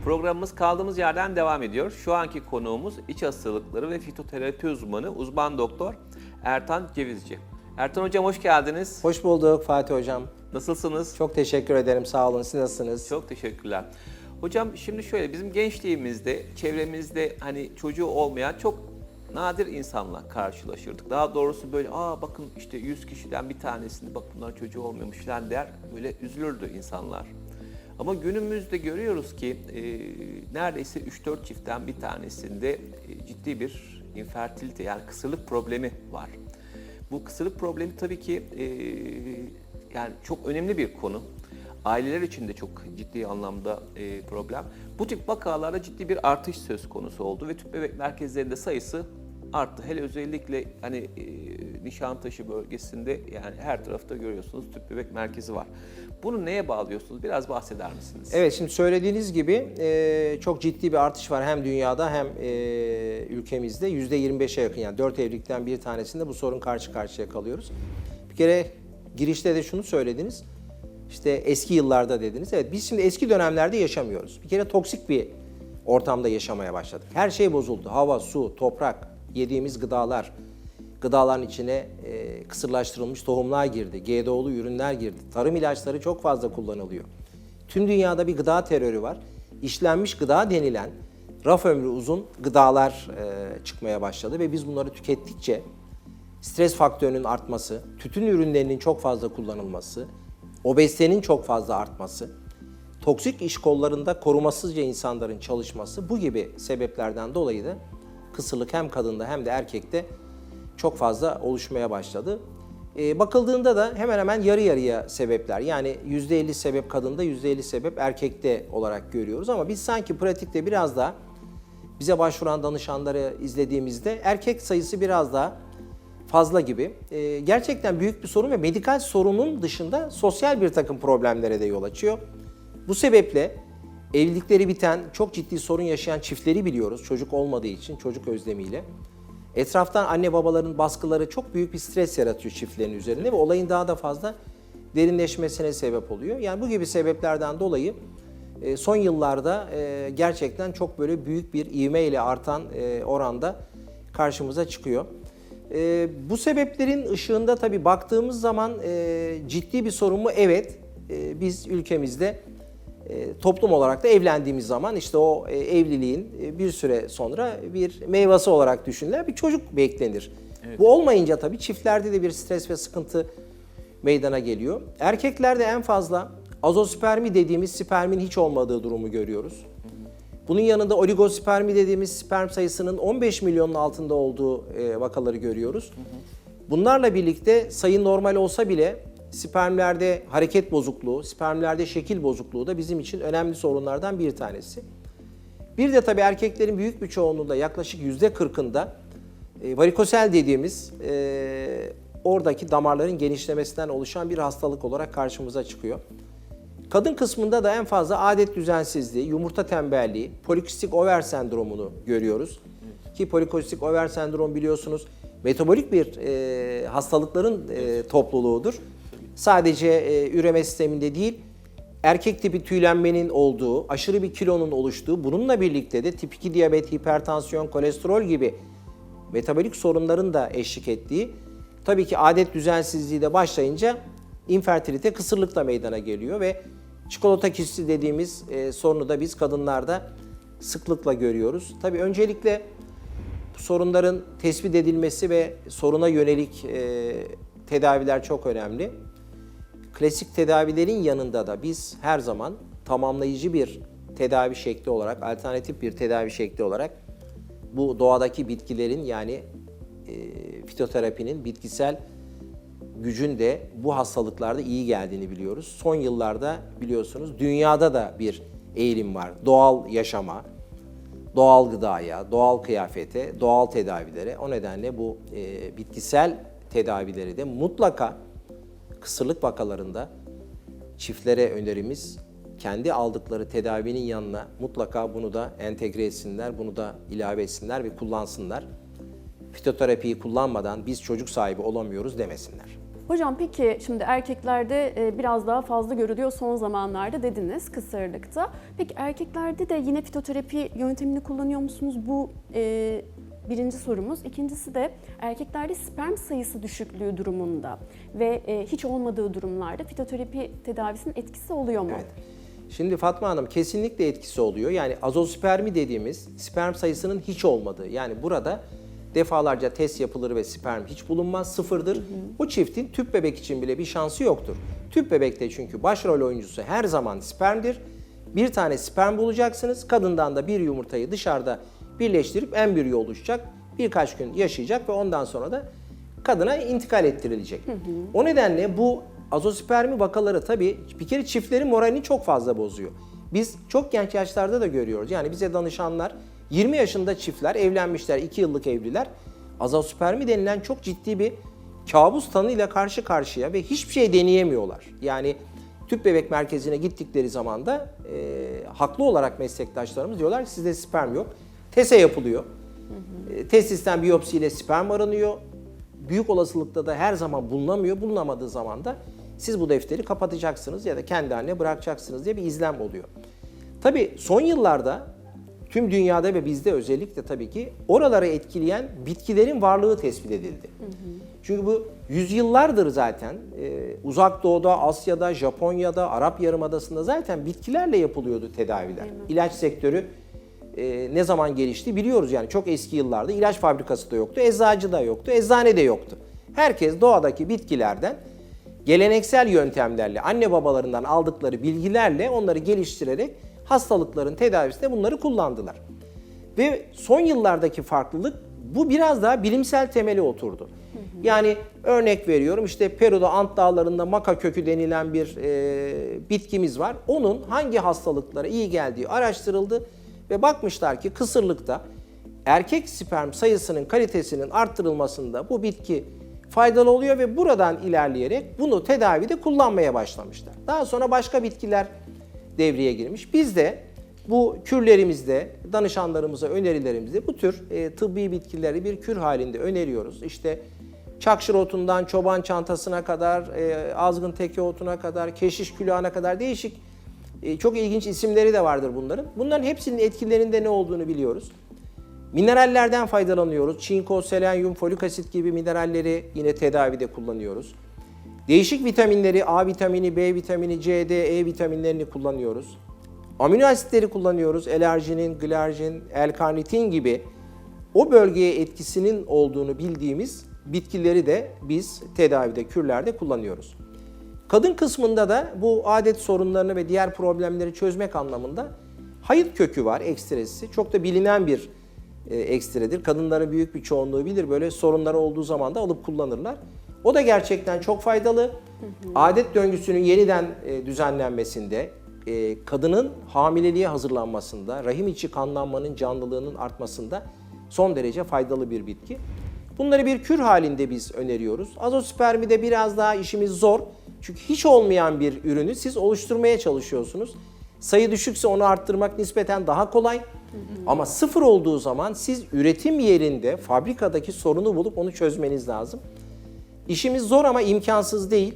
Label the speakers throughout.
Speaker 1: Programımız kaldığımız yerden devam ediyor. Şu anki konuğumuz iç hastalıkları ve fitoterapi uzman doktor Ertan Cevizci. Ertan Hocam hoş geldiniz.
Speaker 2: Hoş bulduk Fatih Hocam.
Speaker 1: Nasılsınız?
Speaker 2: Çok teşekkür ederim, sağ olun. Siz nasılsınız?
Speaker 1: Çok teşekkürler. Hocam şimdi şöyle, bizim gençliğimizde, çevremizde hani çocuğu olmayan çok nadir insanla karşılaşırdık. Daha doğrusu böyle bakın işte 100 kişiden bir tanesinde bak bunlar çocuğu olmuyormuş falan der, böyle üzülürdü insanlar. Ama günümüzde görüyoruz ki neredeyse 3-4 çiftten bir tanesinde ciddi bir infertilite, yani kısırlık problemi var. Bu kısırlık problemi tabii ki yani çok önemli bir konu. Aileler için de çok ciddi anlamda problem. Bu tip vakalarda ciddi bir artış söz konusu oldu ve tüp bebek merkezlerinde sayısı arttı. Hele özellikle hani Nişantaşı bölgesinde, yani her tarafta görüyorsunuz tüp bebek merkezi var. Bunu neye bağlıyorsunuz? Biraz bahseder misiniz?
Speaker 2: Evet, şimdi söylediğiniz gibi çok ciddi bir artış var hem dünyada hem ülkemizde. %25'e yakın, yani 4 evlilikten bir tanesinde bu sorun karşı karşıya kalıyoruz. Bir kere girişte de şunu söylediniz. İşte eski yıllarda dediniz. Evet, biz şimdi eski dönemlerde yaşamıyoruz. Bir kere toksik bir ortamda yaşamaya başladık. Her şey bozuldu. Hava, su, toprak, yediğimiz gıdalar, gıdaların içine kısırlaştırılmış tohumlar girdi, GDO'lu ürünler girdi. Tarım ilaçları çok fazla kullanılıyor. Tüm dünyada bir gıda terörü var. İşlenmiş gıda denilen raf ömrü uzun gıdalar çıkmaya başladı ve biz bunları tükettikçe stres faktörünün artması, tütün ürünlerinin çok fazla kullanılması, obezitenin çok fazla artması, toksik iş kollarında korumasızca insanların çalışması, bu gibi sebeplerden dolayı da kısırlık hem kadında hem de erkekte çok fazla oluşmaya başladı. Bakıldığında da hemen hemen yarı yarıya sebepler, yani %50 sebep kadında, %50 sebep erkekte olarak görüyoruz. Ama biz sanki pratikte biraz daha bize başvuran danışanları izlediğimizde erkek sayısı biraz daha fazla gibi. Gerçekten büyük bir sorun ve medikal sorunun dışında sosyal bir takım problemlere de yol açıyor. Bu sebeple evlilikleri biten, çok ciddi sorun yaşayan çiftleri biliyoruz çocuk olmadığı için, çocuk özlemiyle. Etraftan anne babaların baskıları çok büyük bir stres yaratıyor çiftlerin üzerinde ve olayın daha da fazla derinleşmesine sebep oluyor. Yani bu gibi sebeplerden dolayı son yıllarda gerçekten çok böyle büyük bir ivmeyle artan oranda karşımıza çıkıyor. Bu sebeplerin ışığında tabii baktığımız zaman ciddi bir sorun mu? Evet. Biz ülkemizde toplum olarak da evlendiğimiz zaman işte o evliliğin bir süre sonra bir meyvesi olarak düşünülen bir çocuk beklenir. Evet. Bu olmayınca tabii çiftlerde de bir stres ve sıkıntı meydana geliyor. Erkeklerde en fazla azospermi dediğimiz spermin hiç olmadığı durumu görüyoruz. Bunun yanında oligospermi dediğimiz sperm sayısının 15 milyonun altında olduğu vakaları görüyoruz. Bunlarla birlikte sayı normal olsa bile spermlerde hareket bozukluğu, spermlerde şekil bozukluğu da bizim için önemli sorunlardan bir tanesi. Bir de tabii erkeklerin büyük bir çoğunluğunda, yaklaşık %40'ında varikosel dediğimiz oradaki damarların genişlemesinden oluşan bir hastalık olarak karşımıza çıkıyor. Kadın kısmında da en fazla adet düzensizliği, yumurta tembelliği, polikistik over sendromunu görüyoruz. Ki polikistik over sendrom biliyorsunuz metabolik bir hastalıkların topluluğudur. Sadece üreme sisteminde değil, erkek tipi tüylenmenin olduğu, aşırı bir kilonun oluştuğu, bununla birlikte de tip 2 diyabet, hipertansiyon, kolesterol gibi metabolik sorunların da eşlik ettiği, tabii ki adet düzensizliği de başlayınca infertilite, kısırlık da meydana geliyor ve çikolata kisti dediğimiz sorunu da biz kadınlarda sıklıkla görüyoruz. Tabii öncelikle bu sorunların tespit edilmesi ve soruna yönelik tedaviler çok önemli. Klasik tedavilerin yanında da biz her zaman tamamlayıcı bir tedavi şekli olarak, alternatif bir tedavi şekli olarak bu doğadaki bitkilerin, yani fitoterapinin bitkisel gücün de bu hastalıklarda iyi geldiğini biliyoruz. Son yıllarda biliyorsunuz dünyada da bir eğilim var. Doğal yaşama, doğal gıdaya, doğal kıyafete, doğal tedavilere. O nedenle bu bitkisel tedavileri de mutlaka kısırlık vakalarında çiftlere önerimiz, kendi aldıkları tedavinin yanına mutlaka bunu da entegre etsinler, bunu da ilave etsinler ve kullansınlar. Fitoterapiyi kullanmadan biz çocuk sahibi olamıyoruz demesinler.
Speaker 3: Hocam peki şimdi erkeklerde biraz daha fazla görülüyor son zamanlarda dediniz kısırlıkta. Peki erkeklerde de yine fitoterapi yöntemini kullanıyor musunuz? Bu birinci sorumuz. İkincisi de erkeklerde sperm sayısı düşüklüğü durumunda ve hiç olmadığı durumlarda fitoterapi tedavisinin etkisi oluyor mu?
Speaker 2: Evet. Şimdi Fatma Hanım kesinlikle etkisi oluyor. Yani azospermi dediğimiz sperm sayısının hiç olmadığı. Yani burada defalarca test yapılır ve sperm hiç bulunmaz, sıfırdır. Bu çiftin tüp bebek için bile bir şansı yoktur. Tüp bebekte çünkü başrol oyuncusu her zaman spermdir. Bir tane sperm bulacaksınız. Kadından da bir yumurtayı dışarıda birleştirip embriyo oluşacak. Birkaç gün yaşayacak ve ondan sonra da kadına intikal ettirilecek. O nedenle bu azospermi vakaları tabii bir kere çiftlerin moralini çok fazla bozuyor. Biz çok genç yaşlarda da görüyoruz. Yani bize danışanlar 20 yaşında çiftler evlenmişler, 2 yıllık evliler. Azospermi denilen çok ciddi bir kabus tanıyla karşı karşıya ve hiçbir şey deneyemiyorlar. Yani tüp bebek merkezine gittikleri zaman da haklı olarak meslektaşlarımız diyorlar ki sizde sperm yok. TESE yapılıyor. Testisten biyopsiyle sperm aranıyor. Büyük olasılıkla da her zaman bulunamıyor. Bulunamadığı zaman da siz bu defteri kapatacaksınız ya da kendi haline bırakacaksınız diye bir izlem oluyor. Tabii son yıllarda tüm dünyada ve bizde özellikle tabii ki oraları etkileyen bitkilerin varlığı tespit edildi. Çünkü bu yüzyıllardır zaten Uzak Doğu'da, Asya'da, Japonya'da, Arap Yarımadası'nda zaten bitkilerle yapılıyordu tedaviler. İlaç sektörü ne zaman gelişti biliyoruz yani çok eski yıllarda ilaç fabrikası da yoktu, eczacı da yoktu, eczane de yoktu. Herkes doğadaki bitkilerden geleneksel yöntemlerle, anne babalarından aldıkları bilgilerle onları geliştirerek hastalıkların tedavisinde bunları kullandılar. Ve son yıllardaki farklılık bu biraz daha bilimsel temeli oturdu. Yani örnek veriyorum işte Peru'da Ant Dağları'nda maka kökü denilen bir bitkimiz var. Onun hangi hastalıklara iyi geldiği araştırıldı ve bakmışlar ki kısırlıkta erkek sperm sayısının kalitesinin arttırılmasında bu bitki faydalı oluyor ve buradan ilerleyerek bunu tedavide kullanmaya başlamışlar. Daha sonra başka bitkiler devreye girmiş. Biz de bu kürlerimizde, danışanlarımıza önerilerimizde bu tür tıbbi bitkileri bir kür halinde öneriyoruz. İşte çakşır otundan çoban çantasına kadar, azgın teke otuna kadar, keşiş külahına kadar değişik çok ilginç isimleri de vardır bunların. Bunların hepsinin etkilerinde ne olduğunu biliyoruz. Minerallerden faydalanıyoruz. Çinko, selenyum, folik asit gibi mineralleri yine tedavide kullanıyoruz. Değişik vitaminleri, A vitamini, B vitamini, C, D, E vitaminlerini kullanıyoruz. Amino asitleri kullanıyoruz. L-arginin, L-argin, L-karnitin gibi o bölgeye etkisinin olduğunu bildiğimiz bitkileri de biz tedavide, kürlerde kullanıyoruz. Kadın kısmında da bu adet sorunlarını ve diğer problemleri çözmek anlamında hayıt kökü var, ekstresi. Çok da bilinen bir ekstredir. Kadınların büyük bir çoğunluğu bilir. Böyle sorunları olduğu zaman da alıp kullanırlar. O da gerçekten çok faydalı. Adet döngüsünün yeniden düzenlenmesinde, kadının hamileliğe hazırlanmasında, rahim içi kanlanmanın canlılığının artmasında son derece faydalı bir bitki. Bunları bir kür halinde biz öneriyoruz. Azospermide biraz daha işimiz zor. Çünkü hiç olmayan bir ürünü siz oluşturmaya çalışıyorsunuz. Sayı düşükse onu arttırmak nispeten daha kolay. Ama sıfır olduğu zaman siz üretim yerinde, fabrikadaki sorunu bulup onu çözmeniz lazım. İşimiz zor ama imkansız değil.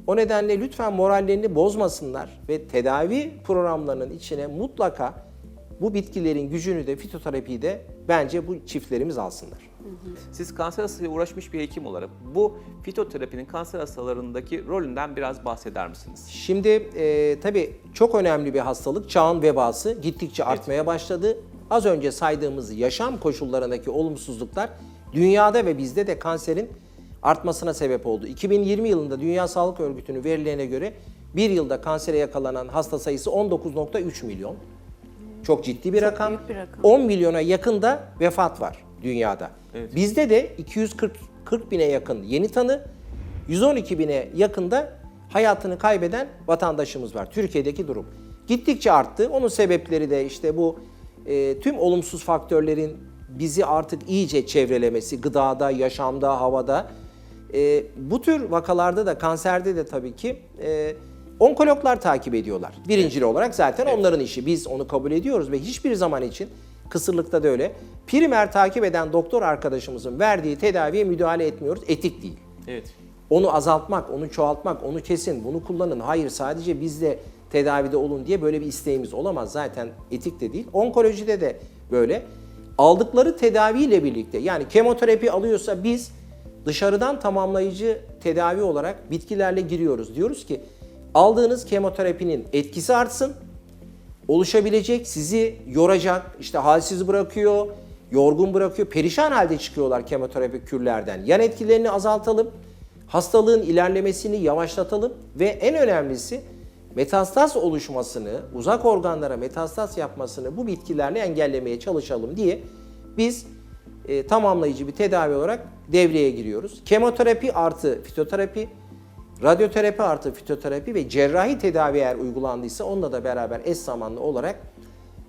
Speaker 2: O nedenle lütfen morallerini bozmasınlar ve tedavi programlarının içine mutlaka bu bitkilerin gücünü de fitoterapiyi de bence bu çiftlerimiz alsınlar.
Speaker 1: Siz kanser hastasıyla uğraşmış bir hekim olarak bu fitoterapinin kanser hastalarındaki rolünden biraz bahseder misiniz?
Speaker 2: Şimdi tabii çok önemli bir hastalık, çağın vebası gittikçe artmaya başladı. Az önce saydığımız yaşam koşullarındaki olumsuzluklar dünyada ve bizde de kanserin artmasına sebep oldu. 2020 yılında Dünya Sağlık Örgütü'nün verilerine göre bir yılda kansere yakalanan hasta sayısı 19,3 milyon. Çok ciddi bir rakam.
Speaker 3: Büyük bir rakam.
Speaker 2: 10 milyona yakın da vefat var dünyada.
Speaker 1: Evet.
Speaker 2: Bizde de 240 bine yakın yeni tanı, 112 bine yakın da hayatını kaybeden vatandaşımız var. Türkiye'deki durum gittikçe arttı. Onun sebepleri de işte bu tüm olumsuz faktörlerin bizi artık iyice çevrelemesi, gıdada, yaşamda, havada. Bu tür vakalarda da kanserde de tabii ki onkologlar takip ediyorlar. Birincil olarak zaten onların işi. Biz onu kabul ediyoruz ve hiçbir zaman için kısırlıkta da öyle. Primer takip eden doktor arkadaşımızın verdiği tedaviye müdahale etmiyoruz. Etik değil.
Speaker 1: Evet.
Speaker 2: onu azaltmak, onu çoğaltmak, onu kesin, bunu kullanın. Hayır, sadece bizde tedavide olun diye böyle bir isteğimiz olamaz. Zaten etik de değil. Onkolojide de böyle. Aldıkları tedaviyle birlikte, yani kemoterapi alıyorsa biz dışarıdan tamamlayıcı tedavi olarak bitkilerle giriyoruz. Diyoruz ki aldığınız kemoterapinin etkisi artsın, oluşabilecek, sizi yoracak, işte halsiz bırakıyor, yorgun bırakıyor, perişan halde çıkıyorlar kemoterapi kürlerden. Yan etkilerini azaltalım, hastalığın ilerlemesini yavaşlatalım ve en önemlisi metastaz oluşmasını, uzak organlara metastaz yapmasını bu bitkilerle engellemeye çalışalım diye biz tamamlayıcı bir tedavi olarak devreye giriyoruz. Kemoterapi artı fitoterapi, radyoterapi artı fitoterapi ve cerrahi tedavi eğer uygulandıysa onunla da beraber eş zamanlı olarak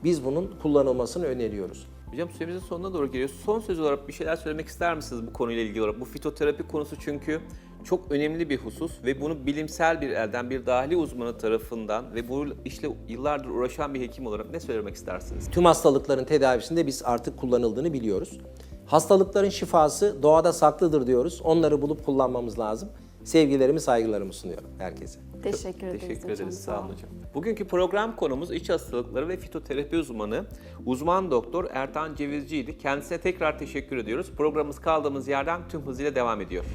Speaker 2: biz bunun kullanılmasını öneriyoruz.
Speaker 1: Hocam süremizin sonuna doğru geliyoruz. Son söz olarak bir şeyler söylemek ister misiniz bu konuyla ilgili olarak? Bu fitoterapi konusu çünkü çok önemli bir husus ve bunu bilimsel bir elden, bir dahili uzmanı tarafından ve bu işle yıllardır uğraşan bir hekim olarak ne söylemek istersiniz?
Speaker 2: Tüm hastalıkların tedavisinde biz artık kullanıldığını biliyoruz. Hastalıkların şifası doğada saklıdır diyoruz. Onları bulup kullanmamız lazım. Sevgilerimi, saygılarımı sunuyorum herkese.
Speaker 3: Teşekkür ederiz
Speaker 1: Teşekkür
Speaker 3: hocam.
Speaker 1: ederiz. Sağ olun hocam. Bugünkü program konumuz iç hastalıkları ve fitoterapi uzmanı, uzman doktor Ertan Cevizci'ydi. Kendisine tekrar teşekkür ediyoruz. Programımız kaldığımız yerden tüm hızıyla devam ediyor.